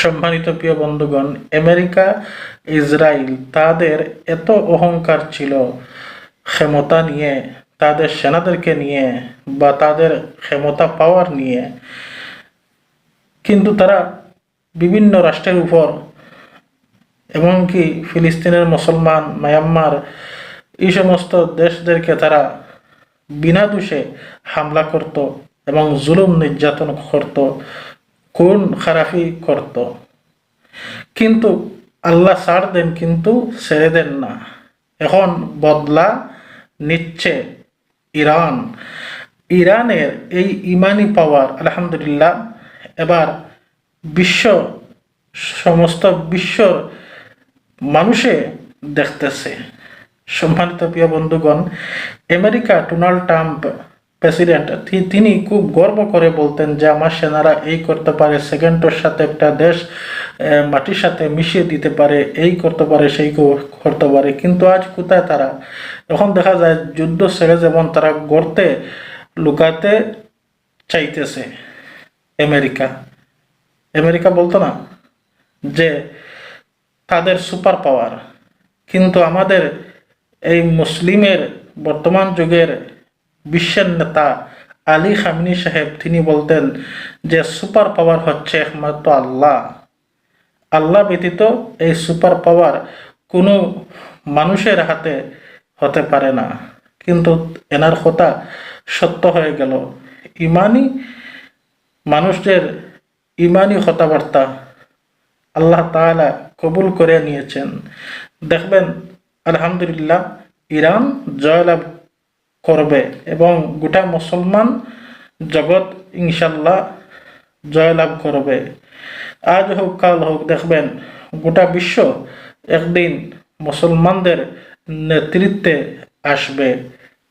সম্মানিত প্রিয় বন্ধুগণ, আমেরিকা ইসরায়েল তাদের এত অহংকার ছিল ক্ষমতা নিয়ে, তাদের সেনাদেরকে নিয়ে বা তাদের ক্ষমতা পাওয়ার নিয়ে, কিন্তু তারা বিভিন্ন রাষ্ট্রের উপর, এমনকি ফিলিস্তিনের মুসলমান, মায়ানমার, এই সমস্ত দেশদেরকে তারা বিনা দোষে হামলা করত এবং জুলুম নির্যাতন করত, খুন খারাপি করত। কিন্তু আল্লাহ ছাড় দেন, কিন্তু ছেড়ে দেন না। এখন বদলা নিচ্ছে ইরান। ইরানের এই ইমানি পাওয়ার আলহামদুলিল্লাহ এবার সমস্ত বিশ্বর মানুষে দেখতেছে। সম্মানিত প্রিয় বন্ধুগণ, আমেরিকা ডোনাল্ড ট্রাম্প প্রেসিডেন্ট, তিনি খুব গর্ব করে বলতেন যে আমার সেনারা এই করতে পারে, সেকেন্ডের সাথে একটা দেশ মাটির সাথে মিশিয়ে দিতে পারে, এই করতে পারে, সেই করতে পারে। কিন্তু আজ কোথায় তারা? এখন দেখা যায় যুদ্ধ ছেড়ে যেমন তারা গড়তে লুকাতে চাইতেছে। আমেরিকা বলতো না যে তাদের সুপার পাওয়ার, কিন্তু আমাদের এই মুসলিমের বর্তমান যুগের বিশ্বের নেতা আলী খামেনি সাহেব, তিনি বলতেন যে সুপার পাওয়ার হচ্ছে একমাত্র আল্লাহ ব্যতীত এই সুপার পাওয়ার কোনো মানুষের হাতে হতে পারে না। কিন্তু এনার কথা সত্য হয়ে গেল। মানুষদের ইমানি কথাবার্তা আল্লাহ তাআলা কবুল করে নিয়েছেন। দেখবেন আলহামদুলিল্লাহ ইরান জয়লাভ করবে এবং গোটা মুসলমান জগৎ ইনশাল্লাহ জয়লাভ করবে। আজ হোক কাল হোক, দেখবেন গোটা বিশ্ব একদিন মুসলমানদের নেতৃত্বে আসবে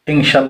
ইনশাল্লাহ।